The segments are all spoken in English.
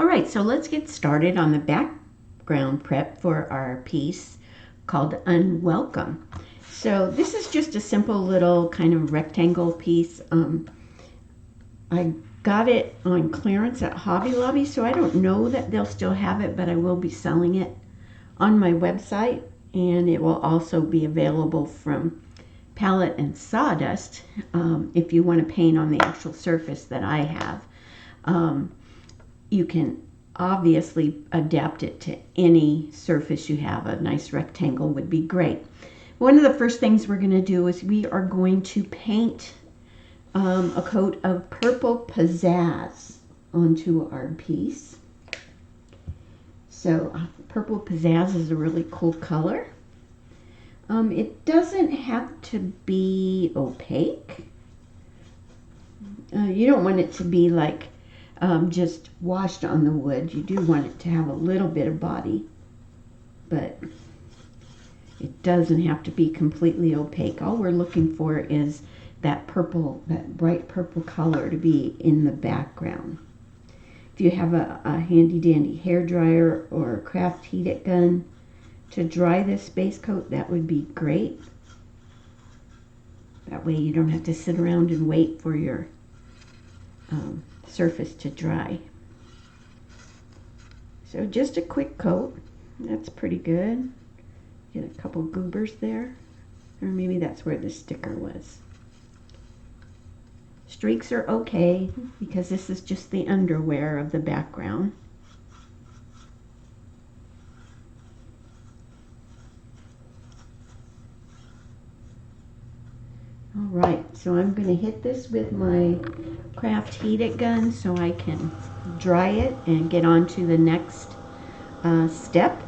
All right, so let's get started on the background prep for our piece called Unwelcome. So this is just a simple little kind of rectangle piece. I got it on clearance at Hobby Lobby, so I don't know that they'll still have it, but I will be selling it on my website, and it will also be available from Palette and Sawdust if you want to paint on the actual surface that I have. You can obviously adapt it to any surface you have. A nice rectangle would be great. One of the first things we're going to do is we are going to paint a coat of purple pizzazz onto our piece. So purple pizzazz is a really cool color. It doesn't have to be opaque. You don't want it to be like just washed on the wood. You do want it to have a little bit of body, but it doesn't have to be completely opaque. All we're looking for is that purple, that bright purple color to be in the background. If you have a handy dandy hair dryer or a craft heat gun to dry this base coat, that would be great. That way you don't have to sit around and wait for your surface to dry. So just a quick coat, that's pretty good. Get a couple goobers there, or maybe that's where the sticker was. Streaks are okay because this is just the underwear of the background. Alright, so I'm going to hit this with my craft heat gun so I can dry it and get on to the next step.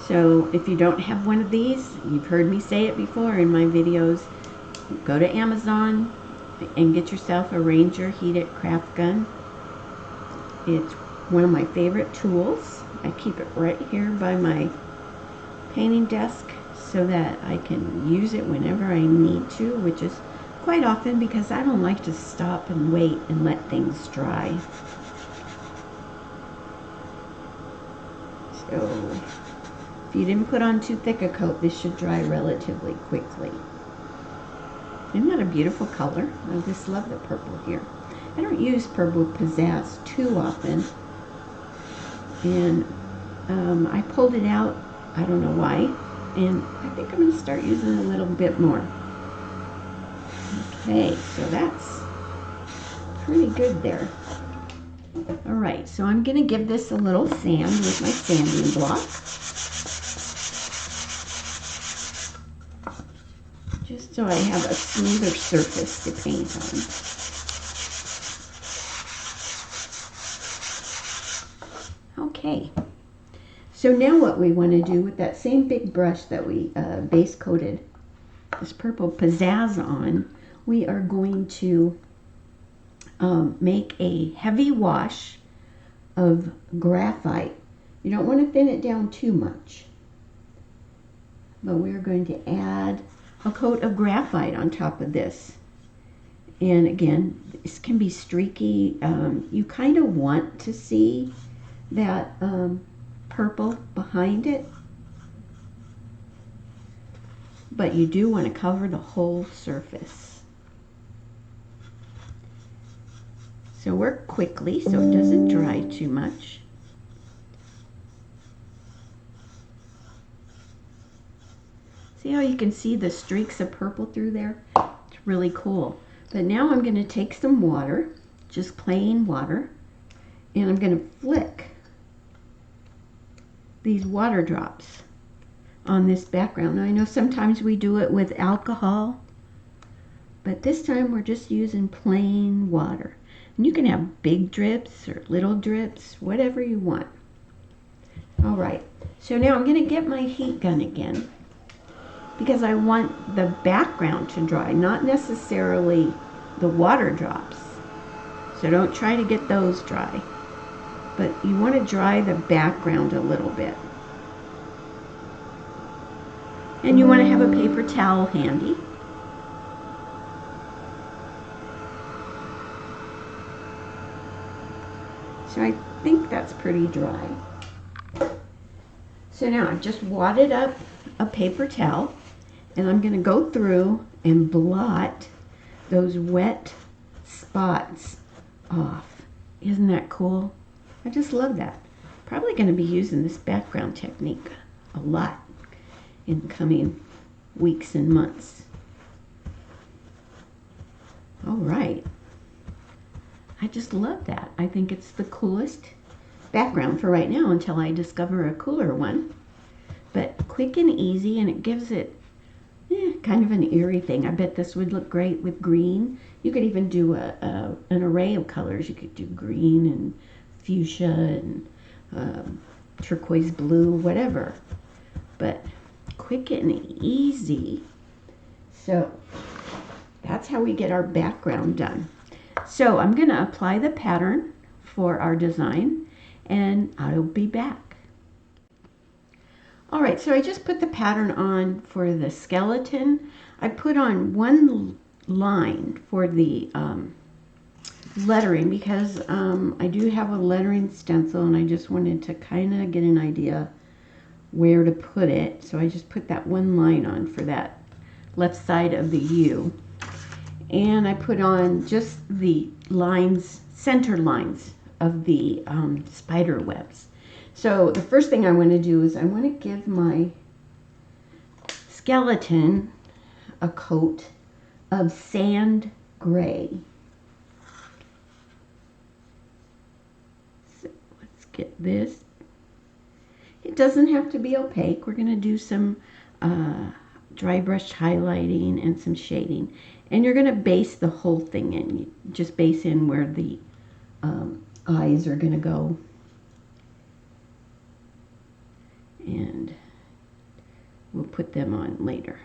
So if you don't have one of these, you've heard me say it before in my videos, go to Amazon and get yourself a Ranger heated craft gun. It's one of my favorite tools. I keep it right here by my painting desk so that I can use it whenever I need to, which is quite often because I don't like to stop and wait and let things dry. So if you didn't put on too thick a coat, this should dry relatively quickly. Isn't that a beautiful color? I just love the purple here. I don't use purple pizzazz too often, and I pulled it out, I don't know why, and I think I'm going to start using a little bit more. Okay, so that's pretty good there. Alright, so I'm going to give this a little sand with my sanding block. Just so I have a smoother surface to paint on. Okay, so now what we want to do with that same big brush that we base coated this purple pizzazz on, we are going to make a heavy wash of graphite. You don't want to thin it down too much, but we're going to add a coat of graphite on top of this. And again, this can be streaky. You kind of want to see that purple behind it, but you do want to cover the whole surface. So work quickly so it doesn't dry too much. See how you can see the streaks of purple through there? It's really cool. But now I'm going to take some water, just plain water, and I'm going to flick these water drops on this background. Now I know sometimes we do it with alcohol, but this time we're just using plain water. And you can have big drips or little drips, whatever you want. Alright, so now I'm going to get my heat gun again, because I want the background to dry, not necessarily the water drops. So don't try to get those dry, but you want to dry the background a little bit. And you want to have a paper towel handy. So I think that's pretty dry. So now I've just wadded up a paper towel, and I'm going to go through and blot those wet spots off. Isn't that cool? I just love that. Probably going to be using this background technique a lot in coming weeks and months. All right. I just love that. I think it's the coolest background for right now until I discover a cooler one. But quick and easy, and it gives it kind of an eerie thing. I bet this would look great with green. You could even do an array of colors. You could do green and fuchsia and turquoise blue, whatever. But quick and easy. So that's how we get our background done. So I'm going to apply the pattern for our design, and I'll be back. All right, so I just put the pattern on for the skeleton. I put on one line for the lettering because I do have a lettering stencil, and I just wanted to kind of get an idea where to put it. So I just put that one line on for that left side of the U. And I put on just the lines, center lines of the spider webs. So the first thing I want to do is I want to give my skeleton a coat of sand gray. So let's get this. It doesn't have to be opaque. We're going to do some dry brush highlighting and some shading. And you're going to base the whole thing in. You just base in where the eyes are going to go. And we'll put them on later.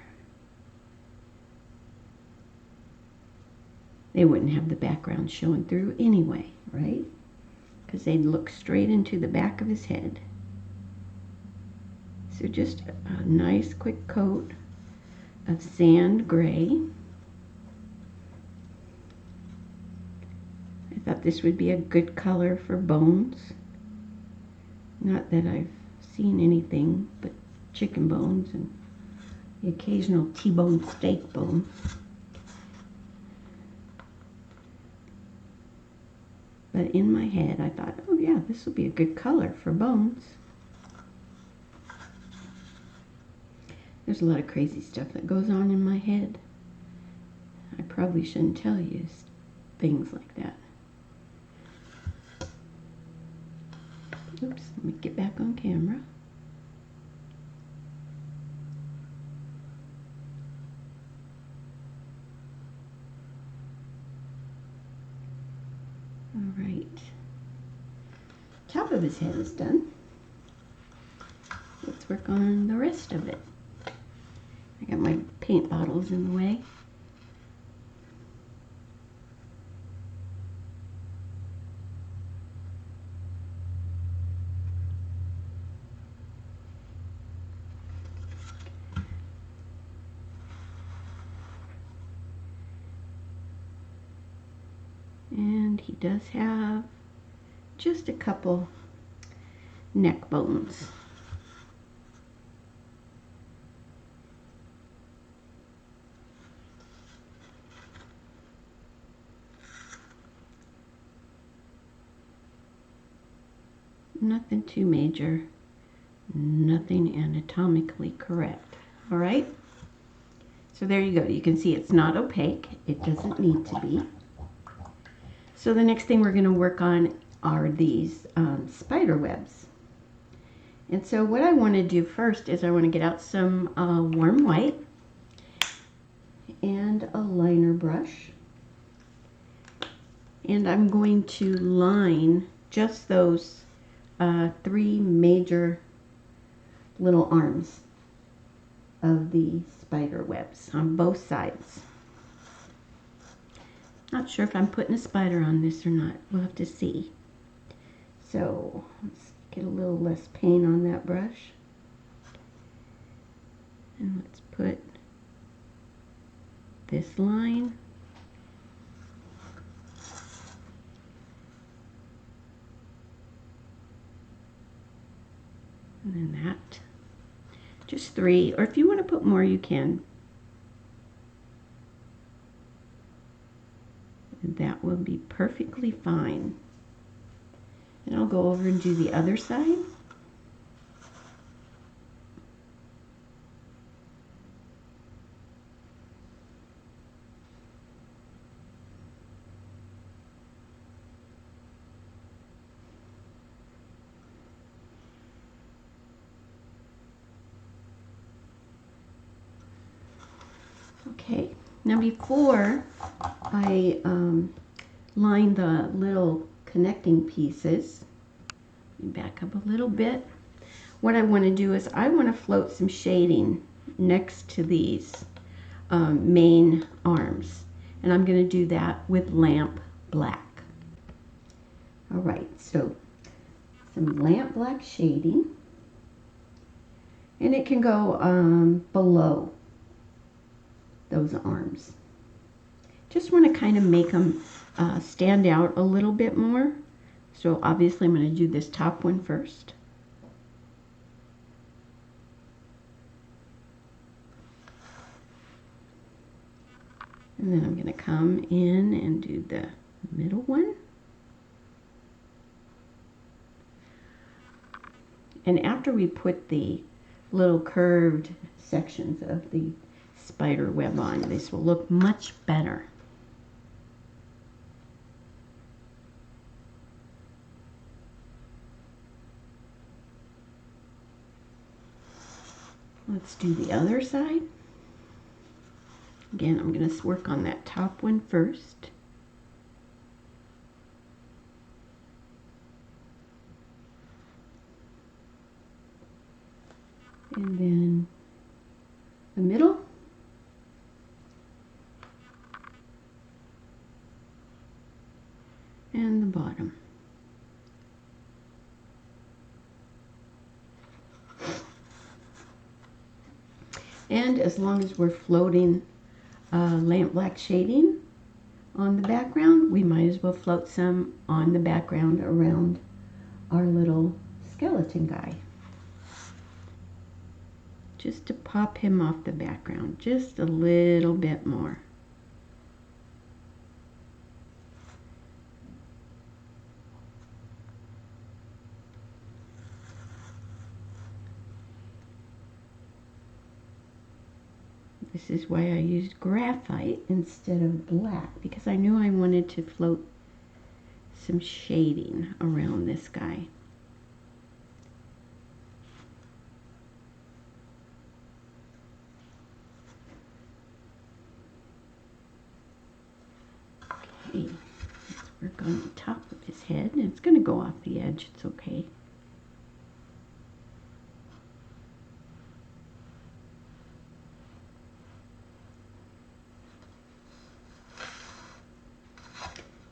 They wouldn't have the background showing through anyway, right? Because they'd look straight into the back of his head. So just a nice quick coat of sand gray. I thought this would be a good color for bones. Not that I've seen anything but chicken bones and the occasional T-bone steak bone. But in my head I thought, oh yeah, this will be a good color for bones. There's a lot of crazy stuff that goes on in my head. I probably shouldn't tell you things like that. Oops, let me get back on camera. All right. Top of his head is done. Let's work on the rest of it. I got my paint bottles in the way. And he does have just a couple neck bones. Nothing too major, nothing anatomically correct. All right, so there you go. You can see it's not opaque. It doesn't need to be. So the next thing we're going to work on are these spider webs. And so what I want to do first is I want to get out some warm white and a liner brush. And I'm going to line just those 3 major little arms of the spider webs on both sides. Not sure if I'm putting a spider on this or not. We'll have to see. So let's get a little less paint on that brush. And let's put this line. 3, or if you want to put more, you can. And that will be perfectly fine. And I'll go over and do the other side. Okay, now before I line the little connecting pieces, back up a little bit, what I want to do is I want to float some shading next to these main arms, and I'm going to do that with lamp black. All right, so some lamp black shading, and it can go below those arms. Just want to kind of make them stand out a little bit more. So obviously I'm going to do this top one first. And then I'm going to come in and do the middle one. And after we put the little curved sections of the spider web on, this will look much better. Let's do the other side. Again, I'm going to work on that top one first. And then the middle. And the bottom. And as long as we're floating lamp black shading on the background, we might as well float some on the background around our little skeleton guy. Just to pop him off the background just a little bit more. This is why I used graphite instead of black, because I knew I wanted to float some shading around this guy. Okay, let's work on the top of his head, and it's going to go off the edge, it's okay.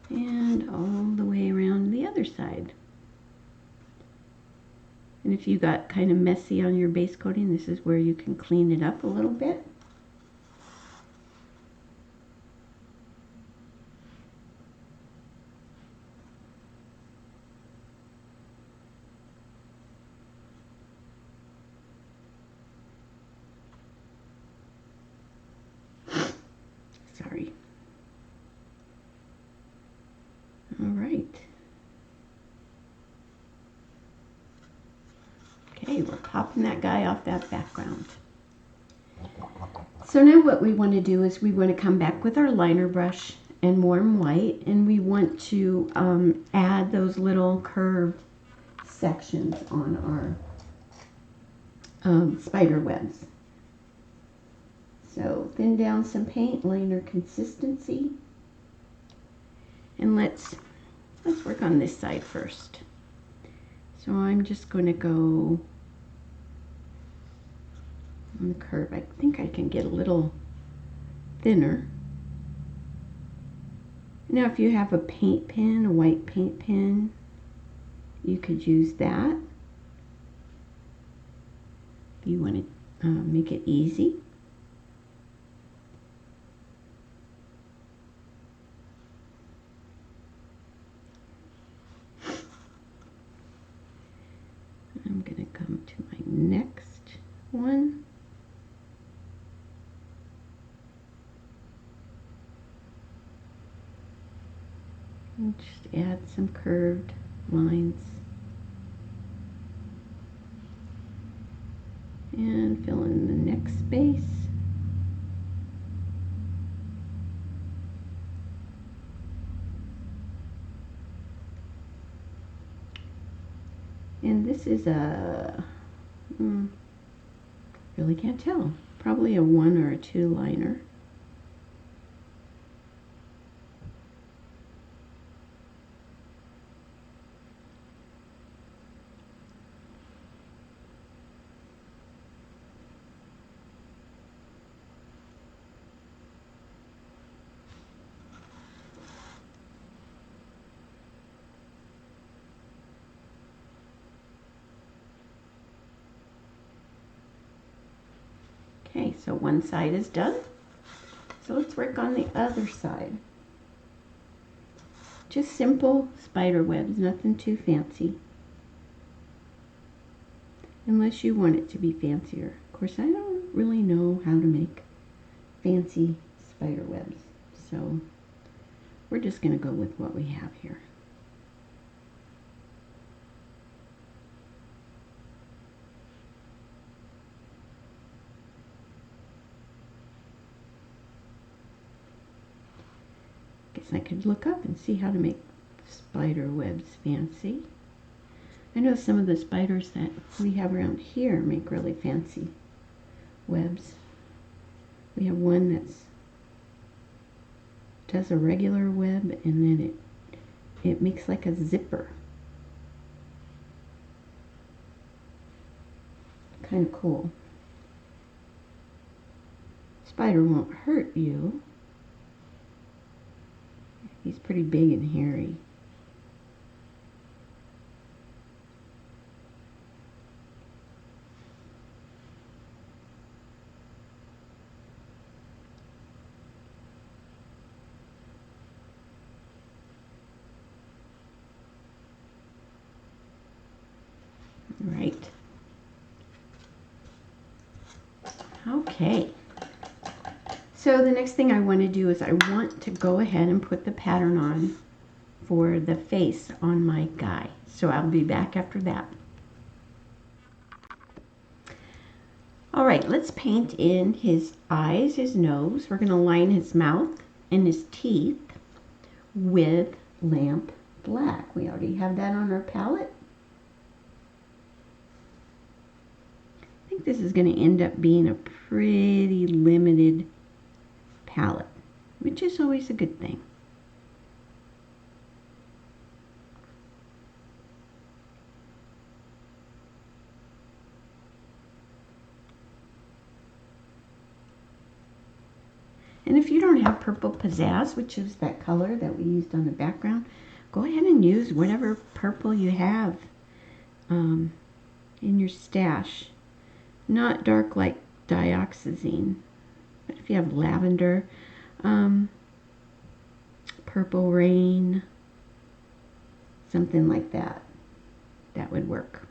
And all the way around the other side. And if you got kind of messy on your base coating, this is where you can clean it up a little bit. Sorry. All right. Okay, we're popping that guy off that background. So now what we want to do is we want to come back with our liner brush and warm white, and we want to add those little curved sections on our spider webs. So thin down some paint, liner consistency, and let's work on this side first. So I'm just going to go on the curve. I think I can get a little thinner. Now if you have a paint pen, a white paint pen, you could use that. If you want to make it easy. I'm going to come to my next one. And just add some curved lines. And fill in the neck space. And this is a, really can't tell, probably a 1 or a 2 liner. Okay, so one side is done. So let's work on the other side. Just simple spider webs, nothing too fancy. Unless you want it to be fancier. Of course, I don't really know how to make fancy spider webs. So we're just going to go with what we have here. I could look up and see how to make spider webs fancy. I know some of the spiders that we have around here make really fancy webs. We have one that does a regular web and then it makes like a zipper. Kind of cool. Spider won't hurt you. He's pretty big and hairy. Right. Okay. So the next thing I want to do is I want to go ahead and put the pattern on for the face on my guy. So I'll be back after that. All right, let's paint in his eyes, his nose. We're going to line his mouth and his teeth with lamp black. We already have that on our palette. I think this is going to end up being a pretty limited palette, which is always a good thing. And if you don't have purple pizzazz, which is that color that we used on the background, go ahead and use whatever purple you have in your stash. Not dark like dioxazine, but if you have lavender, purple rain, something like that, that would work.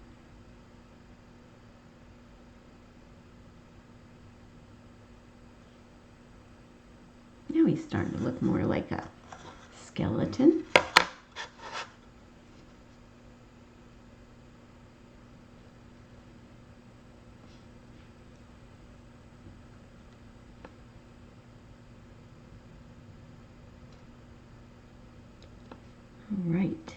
Now he's starting to look more like a skeleton. All right.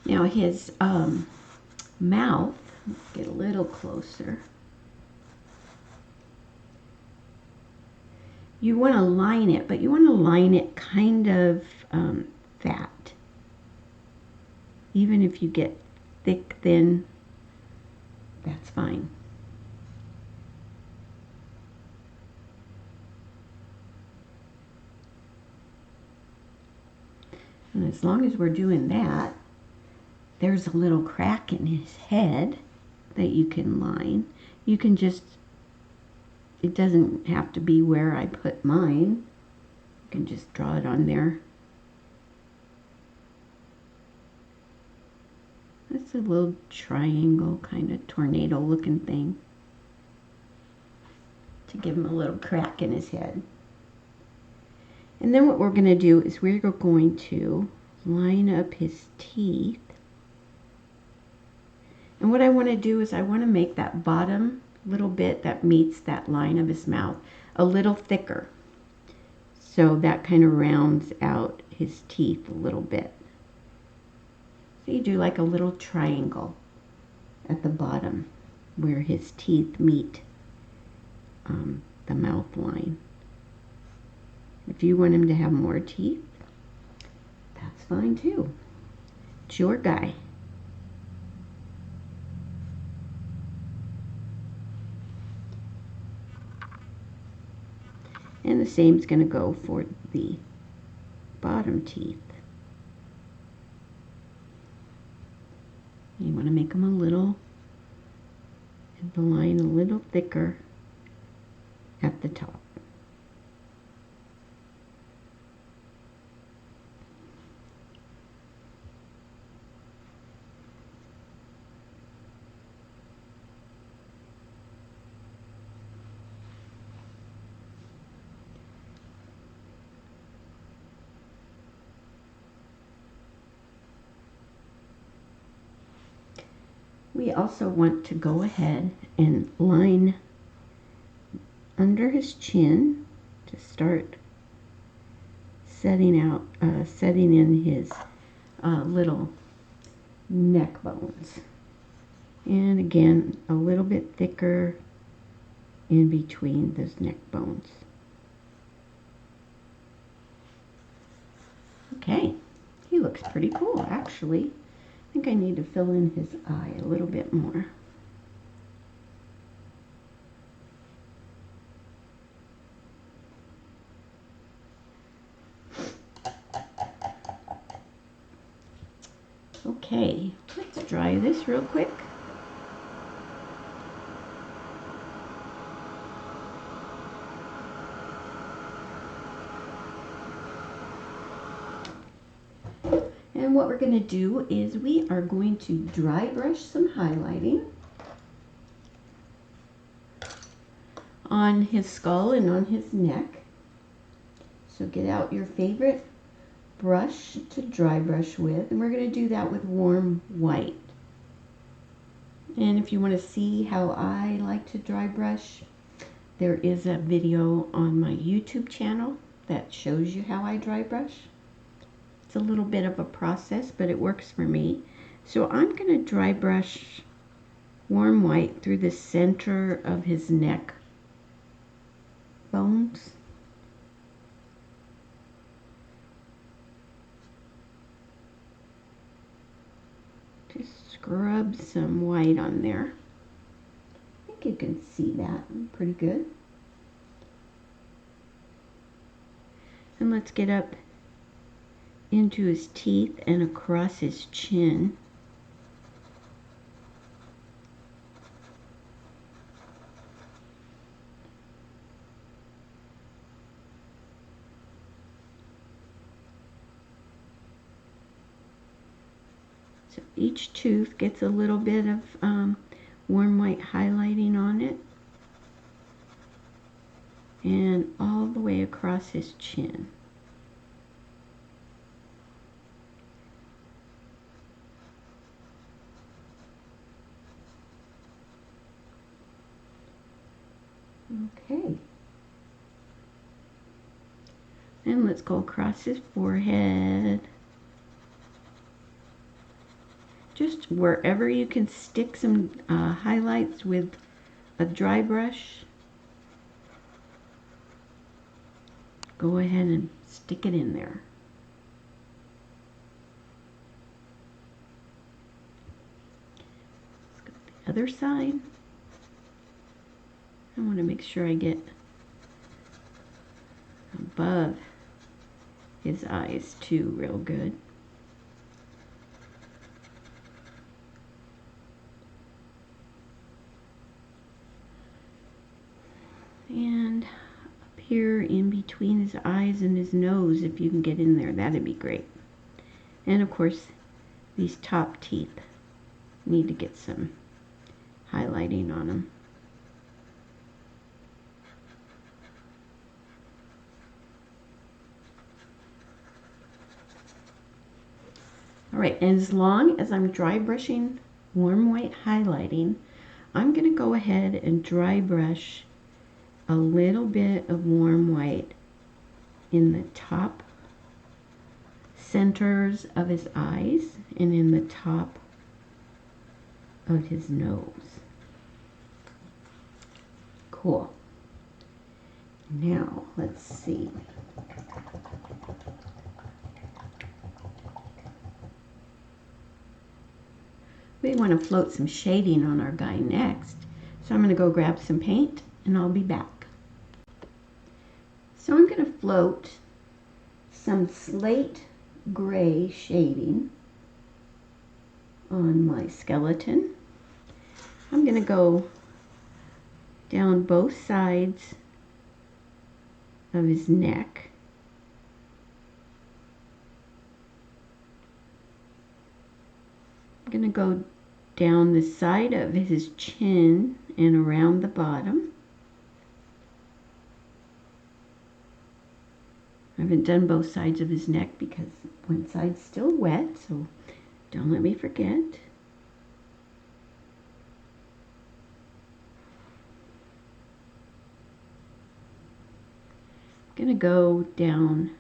Now his mouth, let's get a little closer. You want to line it, but you want to line it kind of fat. Even if you get thick, thin, that's fine. And as long as we're doing that, there's a little crack in his head that you can line. You can just, it doesn't have to be where I put mine. can just draw it on there. That's a little triangle, kind of tornado looking thing to give him a little crack in his head. And then what we're going to do is we're going to line up his teeth. And what I want to do is I want to make that bottom little bit that meets that line of his mouth a little thicker. So that kind of rounds out his teeth a little bit. So you do like a little triangle at the bottom where his teeth meet the mouth line. If you want him to have more teeth, that's fine too. It's your guy. And the same is going to go for the bottom teeth. You want to make them a little, the line a little thicker at the top. We also want to go ahead and line under his chin to start setting in his little neck bones. And again, a little bit thicker in between those neck bones. Okay, he looks pretty cool actually. I think I need to fill in his eye a little bit more. Okay, let's dry this real quick. And what we're going to do is we are going to dry brush some highlighting on his skull and on his neck. So get out your favorite brush to dry brush with, and we're going to do that with warm white. And if you want to see how I like to dry brush, there is a video on my YouTube channel that shows you how I dry brush. It's a little bit of a process, but it works for me. So I'm going to dry brush warm white through the center of his neck bones. Just scrub some white on there. I think you can see that pretty good. And let's get up into his teeth and across his chin. So each tooth gets a little bit of warm white highlighting on it, and all the way across his chin. Okay. And let's go across his forehead. Just wherever you can stick some highlights with a dry brush, go ahead and stick it in there. Let's go to the other side. I want to make sure I get above his eyes too real good. And up here in between his eyes and his nose, if you can get in there, that'd be great. And of course, these top teeth need to get some highlighting on them. All right, and as long as I'm dry brushing warm white highlighting, I'm going to go ahead and dry brush a little bit of warm white in the top centers of his eyes and in the top of his nose. Cool. Now, let's see. We want to float some shading on our guy next. So I'm going to go grab some paint and I'll be back. So I'm going to float some slate gray shading on my skeleton. I'm going to go down both sides of his neck. I'm going to go down the side of his chin and around the bottom. I haven't done both sides of his neck because one side's still wet, so don't let me forget. I'm going to go down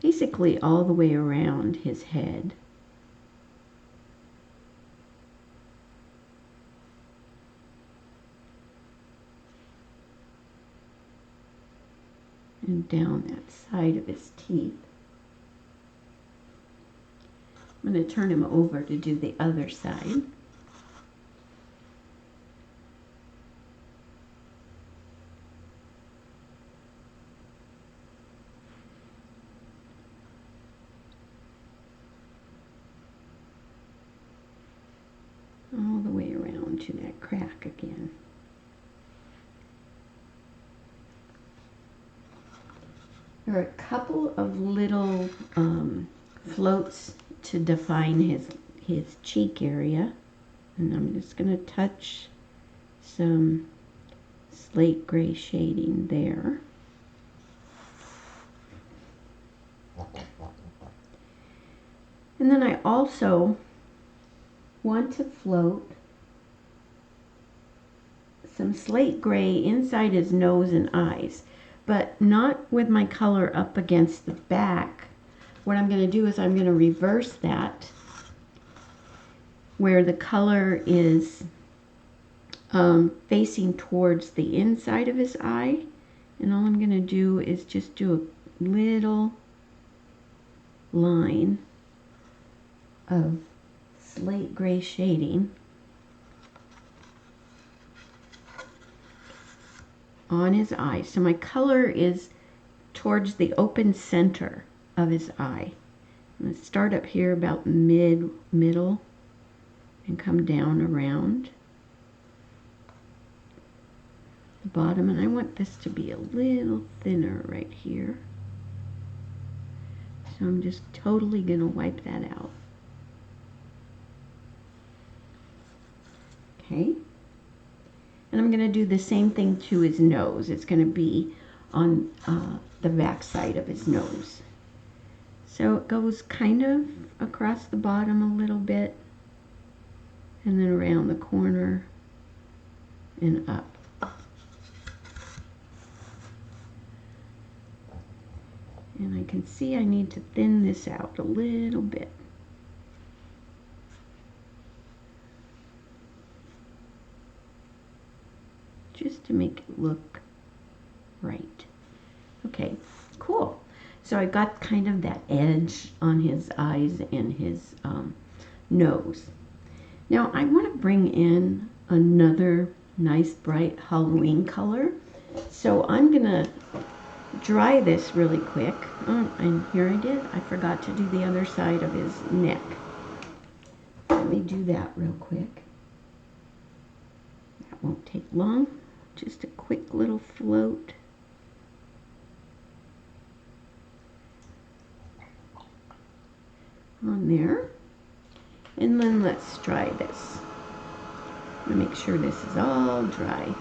basically all the way around his head. And down that side of his teeth. I'm going to turn him over to do the other side. All the way around to that crack again. There are a couple of little floats to define his cheek area, and I'm just going to touch some slate gray shading there. And then I also want to float some slate gray inside his nose and eyes, but not with my color up against the back. What I'm going to do is I'm going to reverse that where the color is facing towards the inside of his eye, and all I'm going to do is just do a little line of slate gray shading on his eye. So my color is towards the open center of his eye. I'm going to start up here about middle and come down around the bottom, and I want this to be a little thinner right here. So I'm just totally going to wipe that out. Okay. And I'm going to do the same thing to his nose. It's going to be on the back side of his nose. So it goes kind of across the bottom a little bit, and then around the corner and up. And I can see I need to thin this out a little bit. Just to make it look right. Okay, cool. So I got kind of that edge on his eyes and his nose. Now I want to bring in another nice bright Halloween color. So I'm gonna dry this really quick. Oh, and here I did. I forgot to do the other side of his neck. Let me do that real quick. That won't take long. Just a quick little float in there. And then let's try this. I'm going to make sure this is all dry.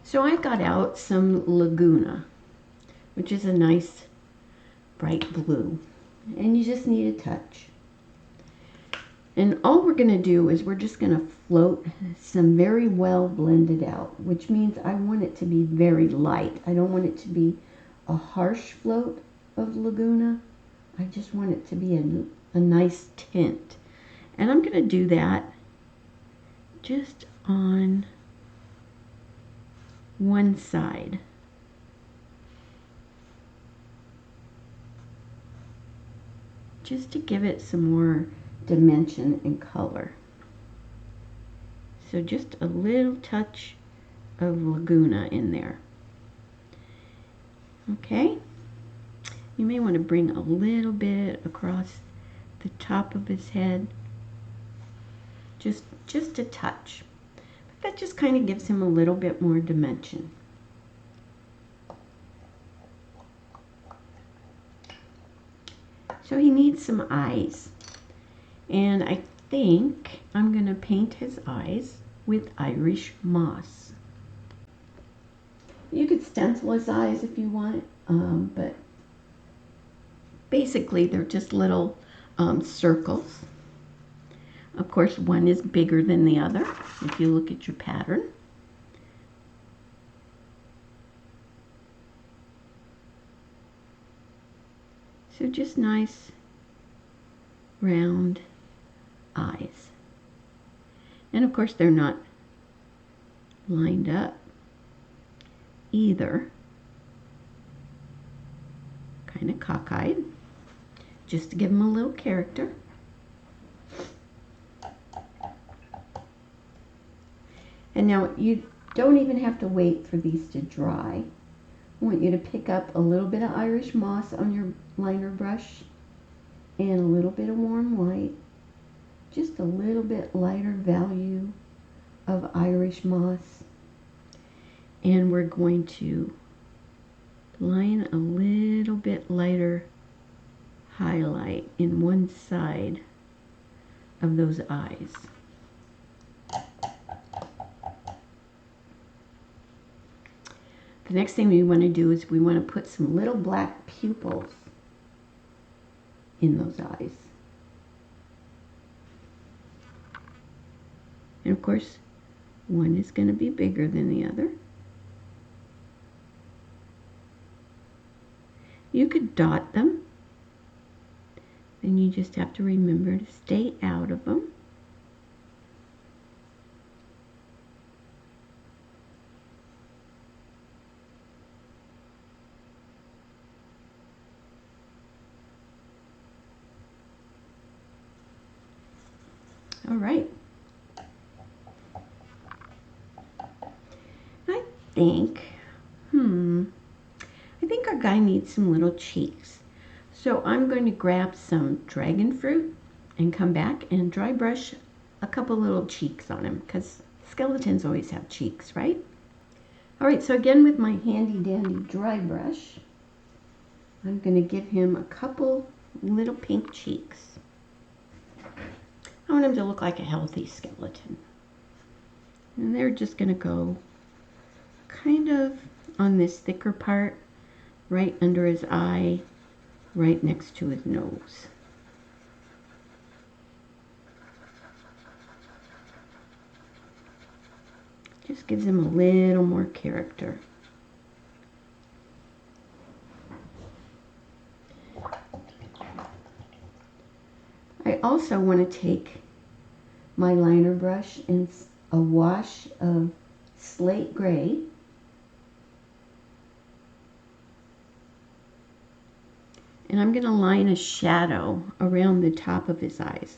So I got out some Laguna, which is a nice bright blue. And you just need a touch. And all we're going to do is we're just going to float some very well blended out, which means I want it to be very light. I don't want it to be a harsh float of Laguna. I just want it to be a nice tint. And I'm going to do that just on one side. Just to give it some more dimension and color. So just a little touch of Laguna in there. Okay, you may want to bring a little bit across the top of his head, just a touch. But that just kind of gives him a little bit more dimension. So he needs some eyes. And I think I'm going to paint his eyes with Irish moss. You could stencil his eyes if you want, but basically they're just little circles. Of course, one is bigger than the other if you look at your pattern. So just nice round eyes. And of course they're not lined up either. Kind of cockeyed, just to give them a little character. And now you don't even have to wait for these to dry. I want you to pick up a little bit of Irish moss on your liner brush and a little bit of warm white, just a little bit lighter value of Irish moss, and we're going to line a little bit lighter highlight in one side of those eyes. The next thing we want to do is we want to put some little black pupils in those eyes. And of course, one is going to be bigger than the other. You could dot them, then you just have to remember to stay out of them. All right. I think our guy needs some little cheeks. So I'm going to grab some dragon fruit and come back and dry brush a couple little cheeks on him, because skeletons always have cheeks, right? All right, so again with my handy dandy dry brush, I'm going to give him a couple little pink cheeks. I want him to look like a healthy skeleton. And they're just going to go kind of on this thicker part, right under his eye, right next to his nose. Just gives him a little more character. I also want to take my liner brush and a wash of slate gray, and I'm going to line a shadow around the top of his eyes.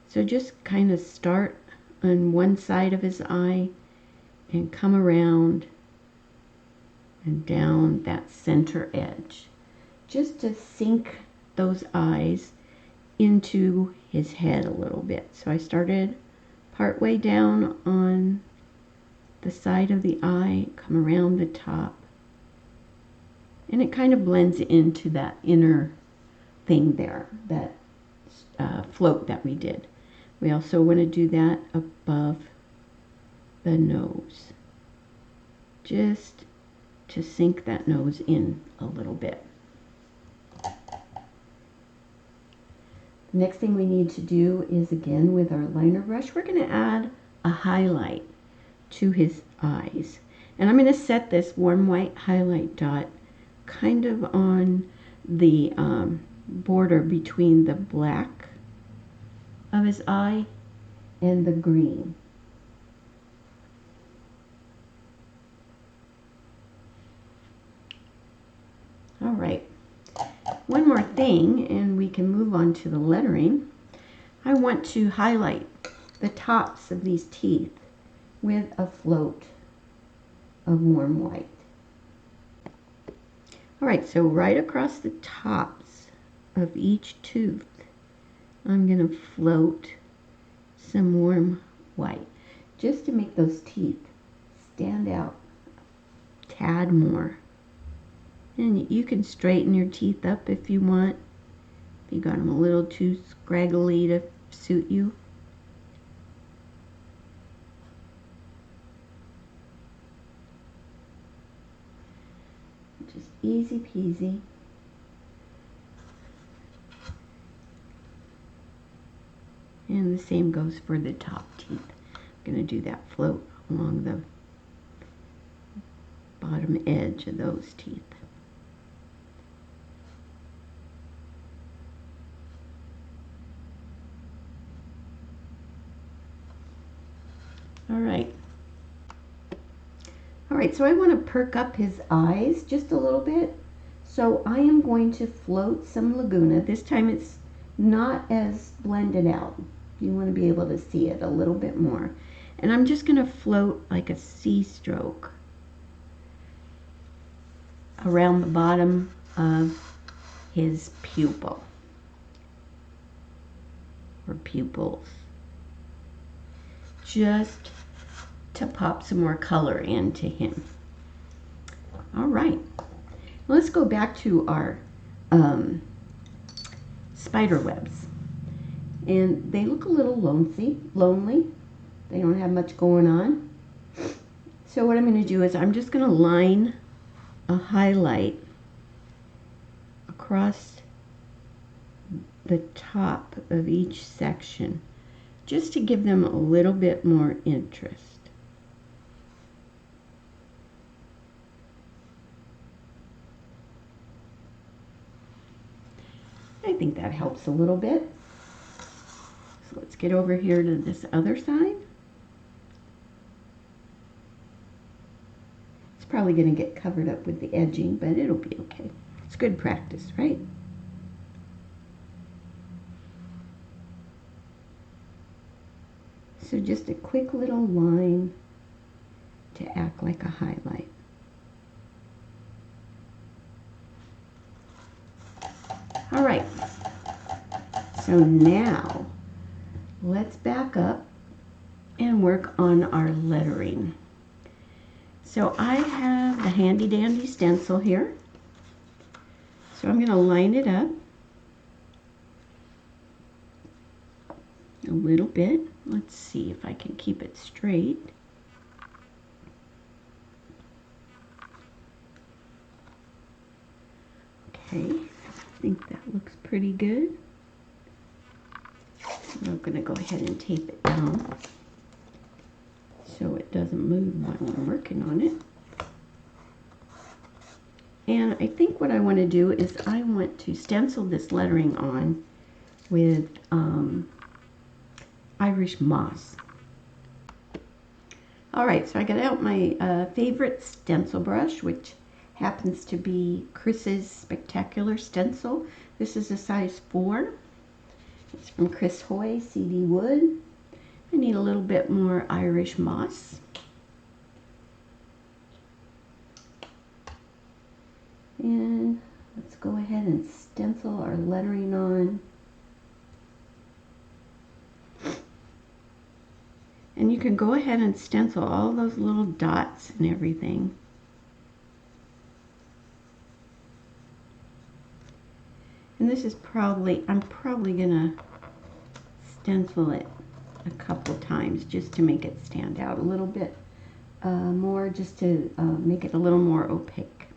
So just kind of start on one side of his eye and come around and down that center edge, just to sink those eyes into his head a little bit. So I started part way down on the side of the eye, come around the top, And it kind of blends into that inner thing there, that float that we did. We also want to do that above the nose, just to sink that nose in a little bit. The next thing we need to do is, again, with our liner brush, we're going to add a highlight to his eyes. And I'm going to set this warm white highlight dot kind of on the border between the black of his eye and the green. All right, one more thing and we can move on to the lettering. I want to highlight the tops of these teeth with a float of warm white. All right, so right across the tops of each tooth, I'm going to float some warm white just to make those teeth stand out a tad more. And you can straighten your teeth up if you want, if you got them a little too scraggly to suit you. Just easy peasy. And the same goes for the top teeth. I'm going to do that float along the bottom edge of those teeth. All right. All right, so I want to perk up his eyes just a little bit. So I am going to float some Laguna. This time it's not as blended out. You want to be able to see it a little bit more. And I'm just going to float like a C stroke around the bottom of his pupil or pupils, just to pop some more color into him. All right, let's go back to our spider webs. And they look a little lonely. They don't have much going on. So what I'm going to do is I'm just going to line a highlight across the top of each section, just to give them a little bit more interest. I think that helps a little bit. So let's get over here to this other side. It's probably going to get covered up with the edging, but it'll be okay. It's good practice, right? So just a quick little line to act like a highlight. All right, so now let's back up and work on our lettering. So I have the handy dandy stencil here. So I'm going to line it up a little bit. Let's see if I can keep it straight. Okay, I think that looks pretty good. I'm going to go ahead and tape it down so it doesn't move while I'm working on it. And I think what I want to do is I want to stencil this lettering on with Irish moss. All right, so I got out my favorite stencil brush, which happens to be Chris's Spectacular Stencil. This is a size 4. It's from Chris Hoy, CD Wood. I need a little bit more Irish moss. And let's go ahead and stencil our lettering on. And you can go ahead and stencil all those little dots and everything. And this is I'm probably gonna stencil it a couple times just to make it stand out a little bit more, just to make it a little more opaque.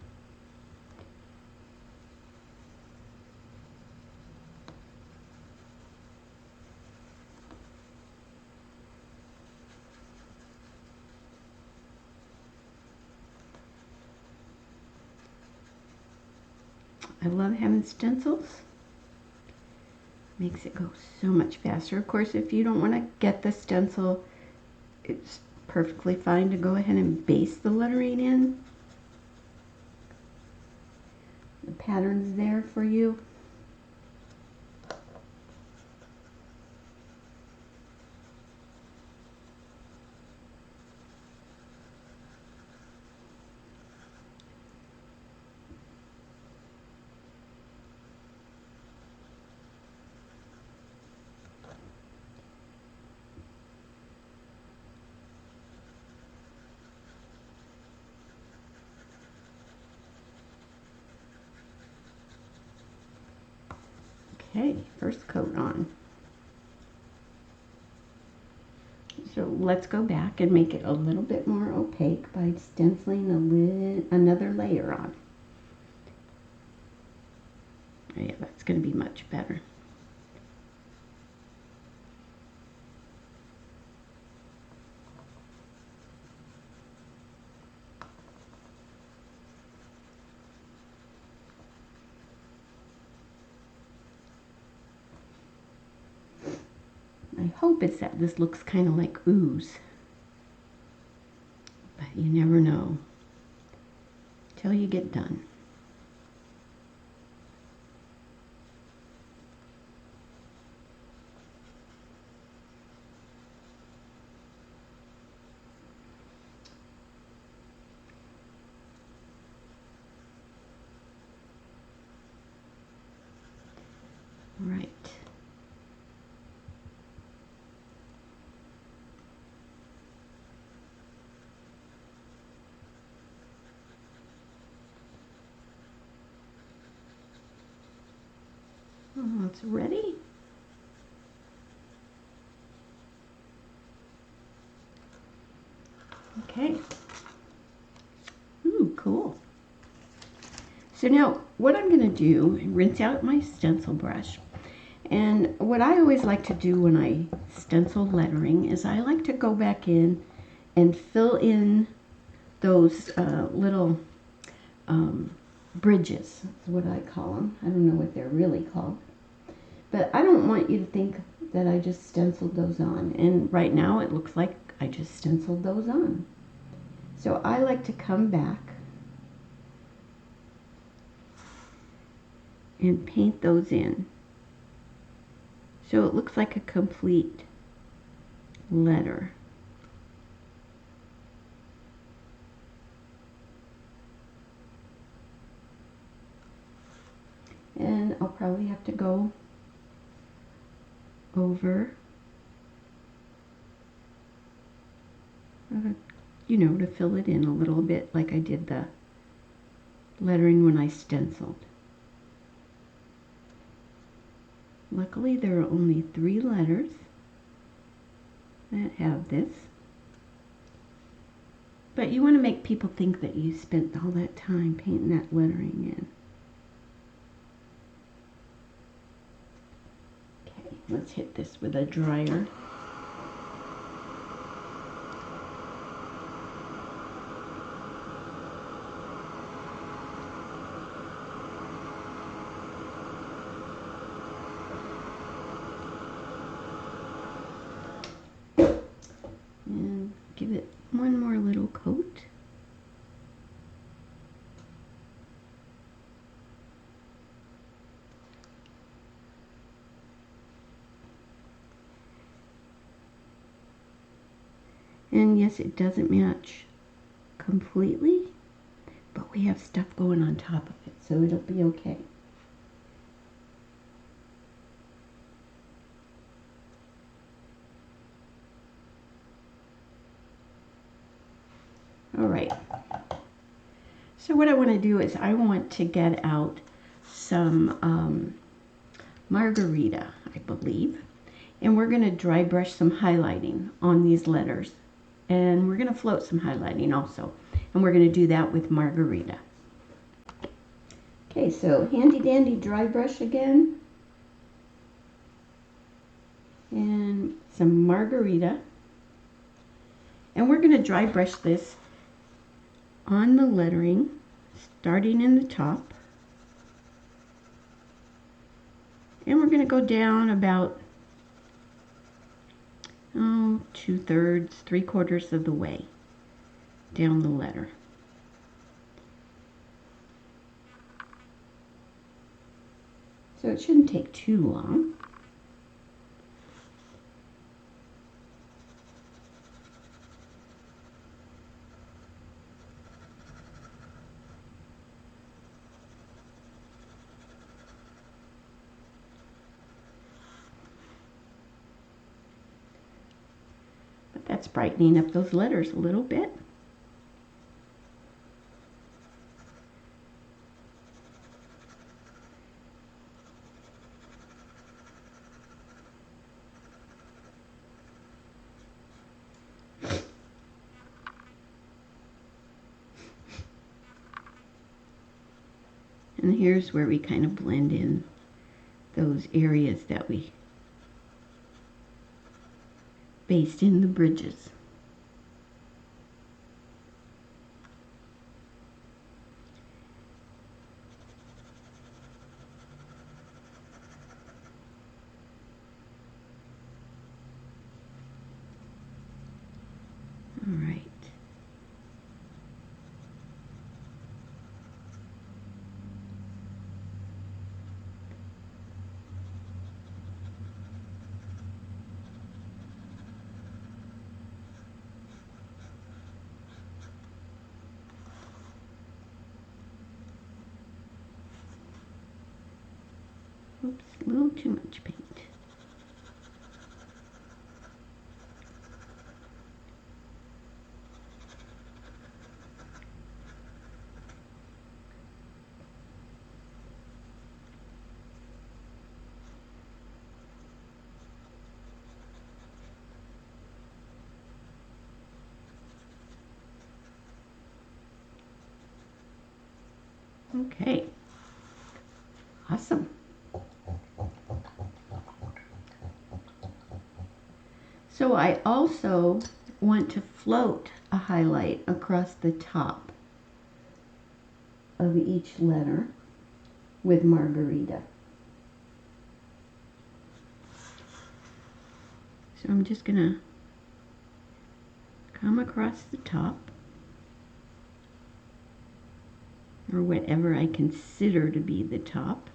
I love having stencils. Makes it go so much faster. Of course, if you don't want to get the stencil, it's perfectly fine to go ahead and base the lettering in. The pattern's there for you. Okay, first coat on. So let's go back and make it a little bit more opaque by stenciling another layer on. Oh yeah, that's going to be much better. My hope is that this looks kind of like ooze, but you never know till you get done. Right. Oh, it's ready. Okay. Ooh, cool. So now what I'm going to do, rinse out my stencil brush. And what I always like to do when I stencil lettering is I like to go back in and fill in those little bridges. That's what I call them. I don't know what they're really called. But I don't want you to think that I just stenciled those on. And right now it looks like I just stenciled those on. So I like to come back and paint those in. So it looks like a complete letter. And I'll probably have to go over, you know, to fill it in a little bit like I did the lettering when I stenciled. Luckily, there are only 3 letters that have this. But you want to make people think that you spent all that time painting that lettering in. Okay, let's hit this with a dryer. And give it one more little coat. And yes, it doesn't match completely, but we have stuff going on top of it, so it'll be okay. All right. So what I want to do is I want to get out some Margarita, I believe. And we're going to dry brush some highlighting on these letters. And we're going to float some highlighting also. And we're going to do that with Margarita. Okay, so handy dandy dry brush again. And some Margarita. And we're going to dry brush this on the lettering, starting in the top. And we're going to go down about 2/3, 3/4 of the way down the letter. So it shouldn't take too long. That's brightening up those letters a little bit. And here's where we kind of blend in those areas that we based in the bridges. All right. Oops, a little too much paint. Okay. Awesome. So I also want to float a highlight across the top of each letter with Margarita. So I'm just going to come across the top, or whatever I consider to be the top.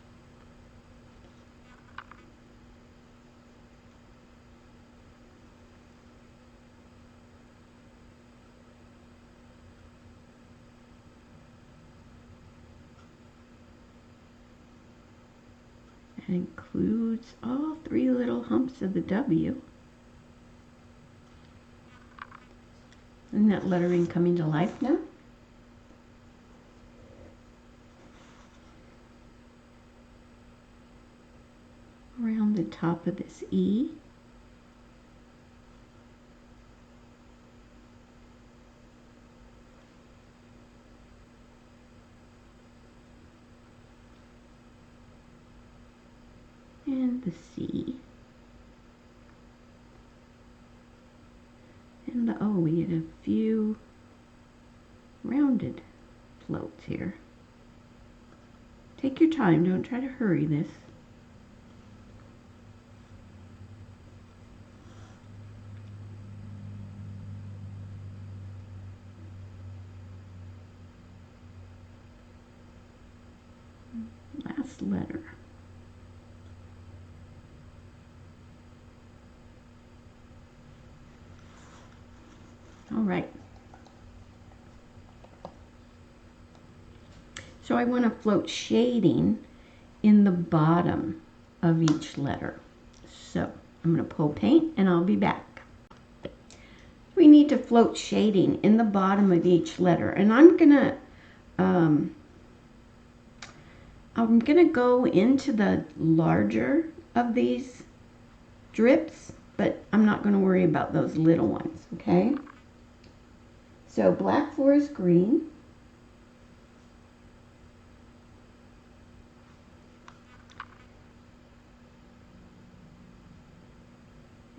That includes all 3 little humps of the W. Isn't that lettering coming to life now? Around the top of this E. And the C. And the O. We get a few rounded floats here. Take your time, don't try to hurry this. Last letter. All right. So I want to float shading in the bottom of each letter. So I'm going to pull paint and I'll be back. We need to float shading in the bottom of each letter, and I'm going to I'm going to go into the larger of these drips, but I'm not going to worry about those little ones, okay? So Black Forest Green.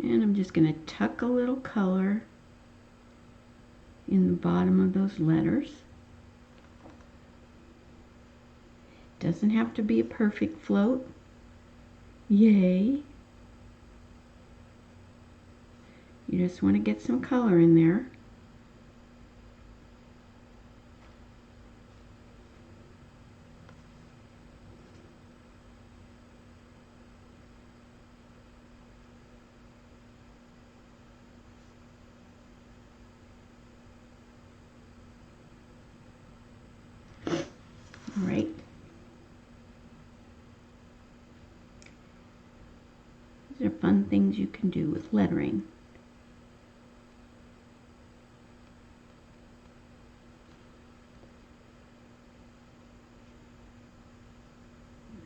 And I'm just going to tuck a little color in the bottom of those letters. Doesn't have to be a perfect float. Yay. You just want to get some color in there. All right. These are fun things you can do with lettering.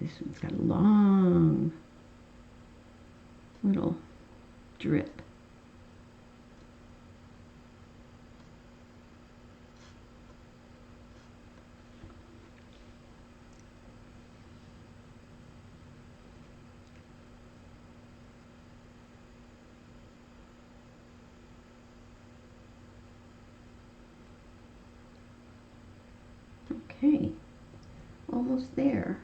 This one's got a long little drip. Okay, almost there.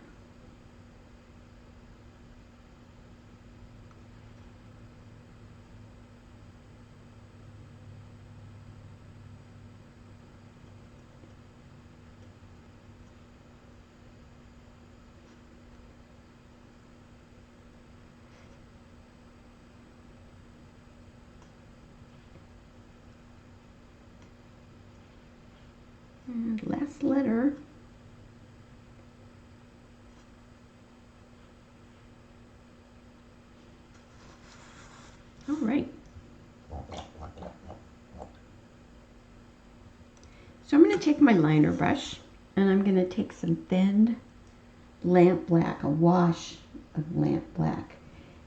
And last letter. All right. So I'm going to take my liner brush and I'm going to take some thin lamp black, a wash of lamp black.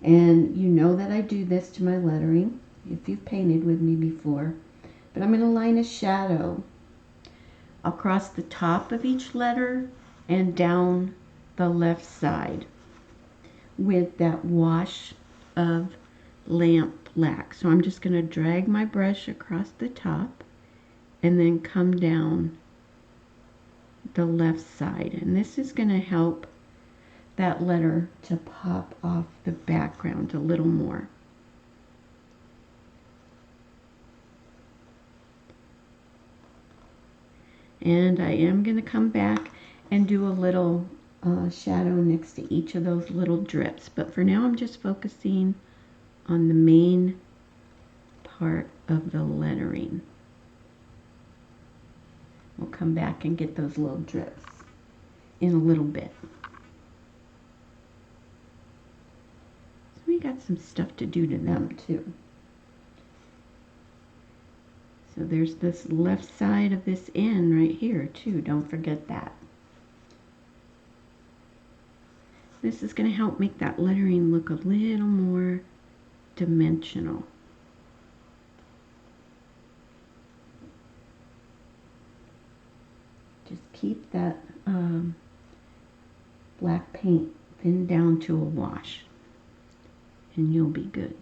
And you know that I do this to my lettering if you've painted with me before. But I'm going to line a shadow across the top of each letter and down the left side with that wash of lamp black. So I'm just going to drag my brush across the top and then come down the left side. And this is going to help that letter to pop off the background a little more. And I am going to come back and do a little shadow next to each of those little drips. But for now, I'm just focusing on the main part of the lettering. We'll come back and get those little drips in a little bit. So we got some stuff to do to them too. So there's this left side of this N right here too. Don't forget that. This is going to help make that lettering look a little more dimensional. Just keep that black paint thinned down to a wash and you'll be good.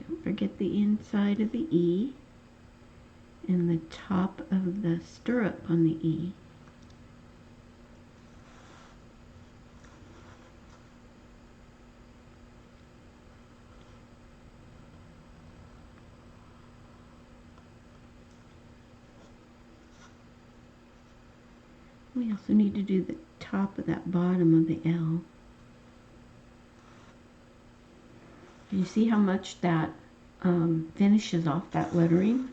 Don't forget the inside of the E and the top of the stirrup on the E. We also need to do the top of that bottom of the L. You see how much that finishes off that lettering?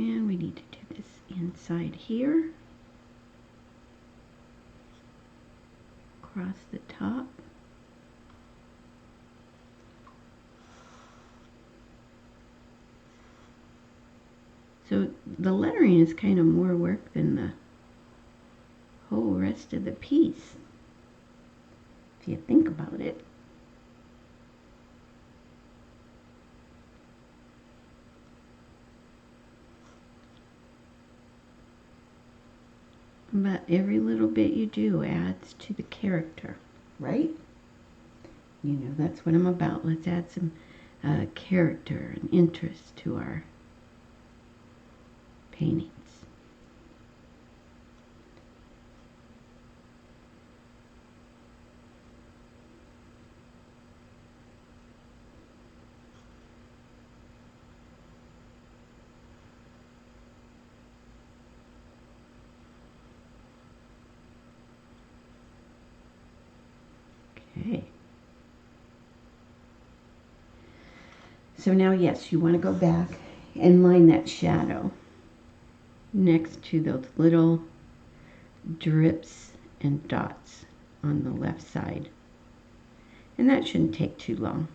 And we need to do this inside here, across the top. So the lettering is kind of more work than the whole rest of the piece, if you think about it. But every little bit you do adds to the character, right? You know, that's what I'm about. Let's add some character and interest to our paintings. Okay. So now, yes, you want to go back and line that shadow next to those little drips and dots on the left side. And that shouldn't take too long.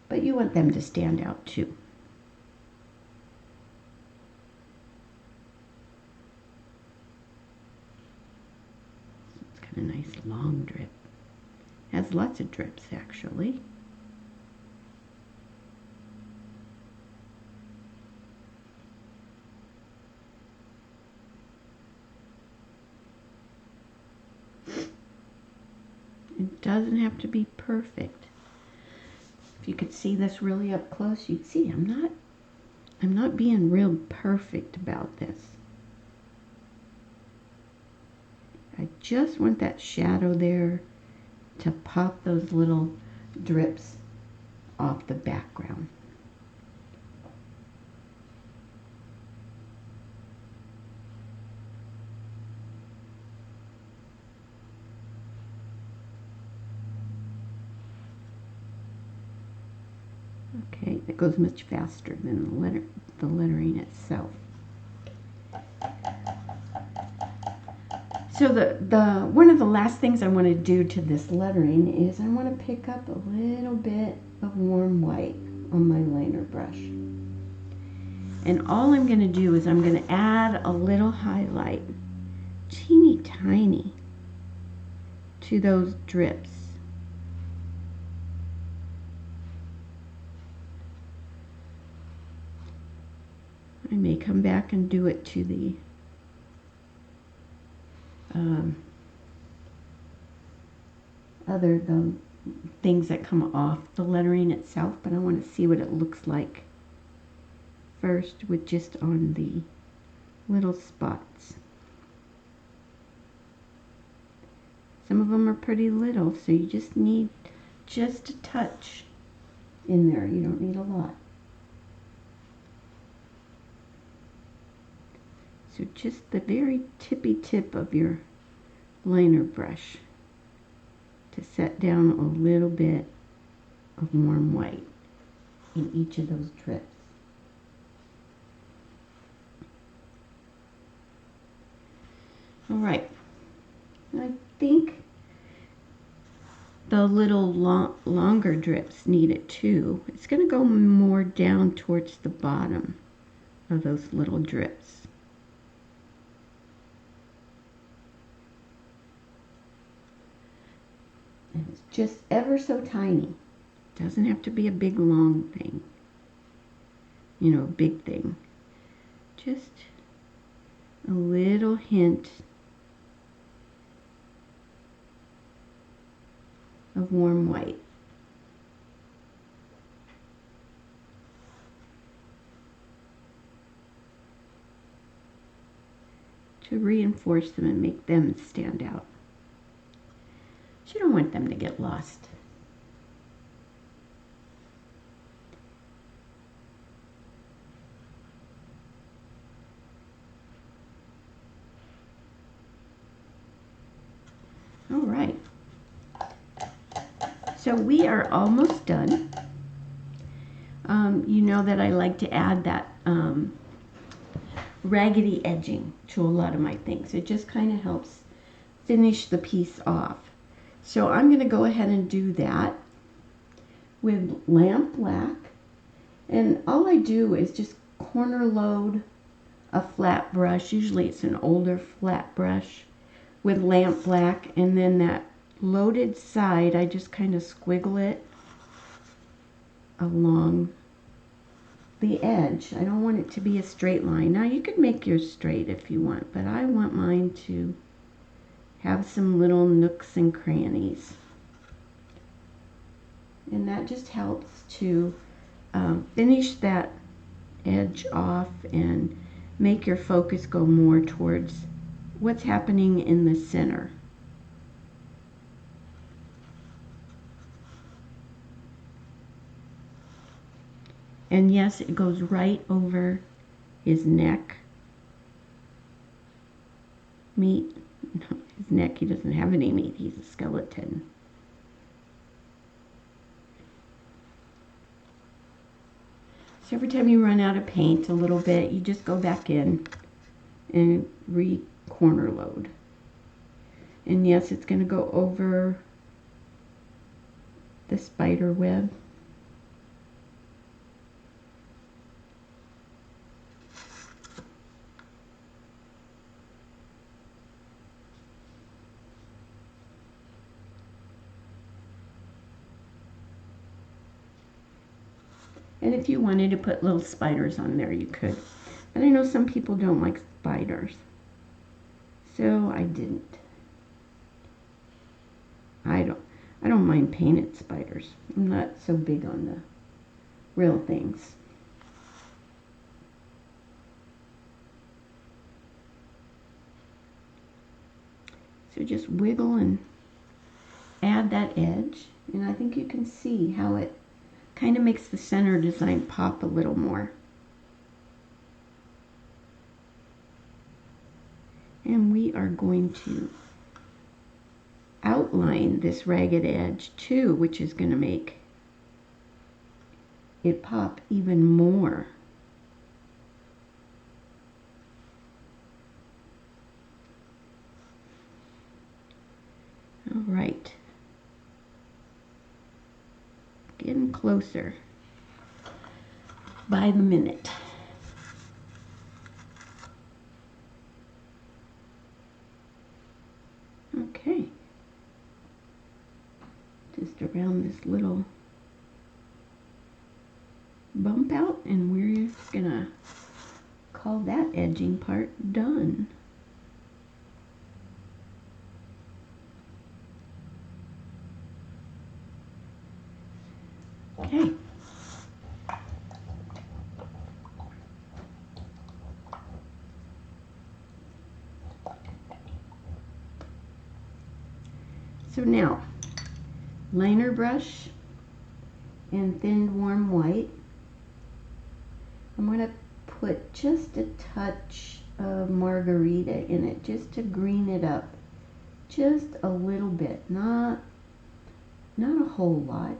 But you want them to stand out too. It's got a nice long drip. Has lots of drips actually. It doesn't have to be perfect. If you could see this really up close, you'd see I'm not being real perfect about this. I just want that shadow there to pop those little drips off the background. Okay, that goes much faster than the lettering itself. So the one of the last things I want to do to this lettering is I want to pick up a little bit of warm white on my liner brush. And all I'm going to do is I'm going to add a little highlight, teeny tiny, to those drips. I may come back and do it to the the things that come off the lettering itself, but I want to see what it looks like first with just on the little spots. Some of them are pretty little, so you just need just a touch in there. You don't need a lot. So just the very tippy tip of your liner brush to set down a little bit of warm white in each of those drips. All right, I think the little longer drips need it too. It's going to go more down towards the bottom of those little drips. And it's just ever so tiny. It doesn't have to be a big long thing. You know, a big thing. Just a little hint of warm white. To reinforce them and make them stand out. You don't want them to get lost. All right. So we are almost done. You know that I like to add that raggedy edging to a lot of my things. It just kind of helps finish the piece off. So I'm going to go ahead and do that with lamp black. And all I do is just corner load a flat brush. Usually it's an older flat brush with lamp black. And then that loaded side, I just kind of squiggle it along the edge. I don't want it to be a straight line. Now you could make yours straight if you want, but I want mine to have some little nooks and crannies. And that just helps to finish that edge off and make your focus go more towards what's happening in the center. And yes, it goes right over his neck. Meat. His neck, he doesn't have any meat. He's a skeleton. So every time you run out of paint a little bit, you just go back in and re-corner load. And yes, it's going to go over the spider web. And if you wanted to put little spiders on there, you could. But I know some people don't like spiders, so I didn't. I don't mind painted spiders. I'm not so big on the real things. So just wiggle and add that edge, and I think you can see how it kind of makes the center design pop a little more. And we are going to outline this ragged edge too, which is going to make it pop even more. All right. Getting closer by the minute. Okay. Just around this little bump out, and we're just gonna call that edging part done. Okay. So now, liner brush and thin warm white. I'm going to put just a touch of margarita in it just to green it up. Just a little bit, not a whole lot.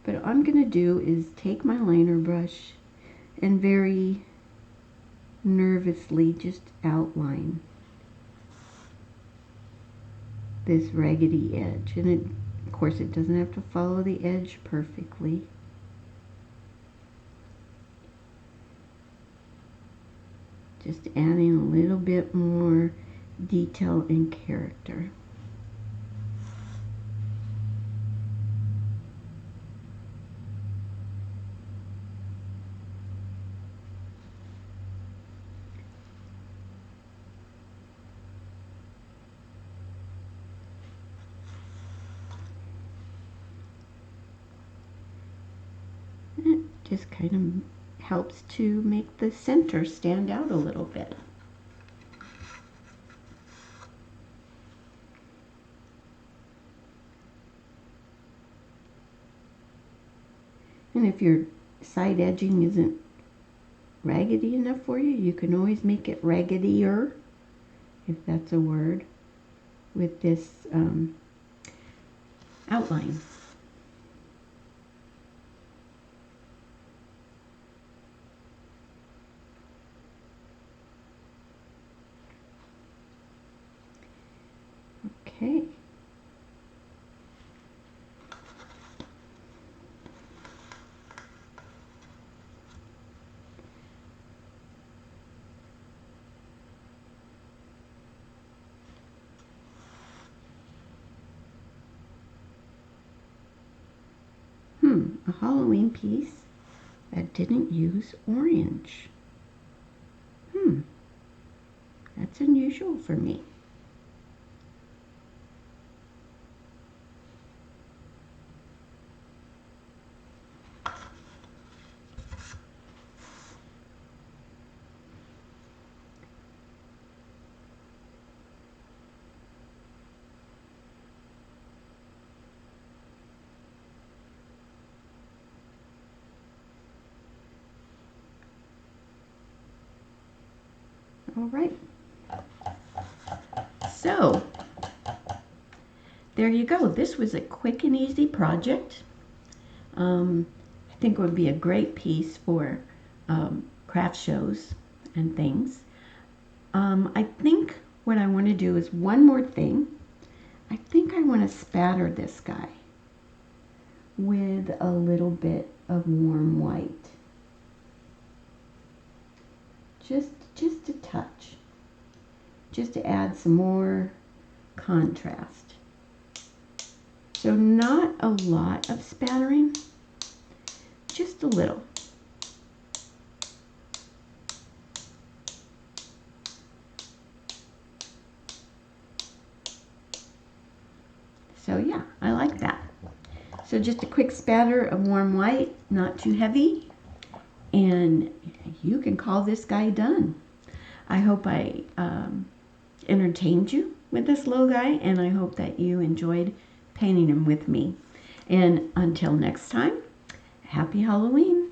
But what I'm going to do is take my liner brush and very nervously just outline this raggedy edge. And it, of course, it doesn't have to follow the edge perfectly. Just adding a little bit more detail and character. It just kind of helps to make the center stand out a little bit. And if your side edging isn't raggedy enough for you, you can always make it raggedier if that's a word, with this outline. Okay. A Halloween piece that didn't use orange. That's unusual for me. All right. So, there you go. This was a quick and easy project. I think it would be a great piece for craft shows and things. I think what I want to do is one more thing. I think I want to spatter this guy with a little bit of warm white. Just a touch. Just to add some more contrast. So not a lot of spattering, just a little. So yeah, I like that. So just a quick spatter of warm white, not too heavy, and you can call this guy done. I hope I entertained you with this little guy, and I hope that you enjoyed painting him with me. And until next time, happy Halloween.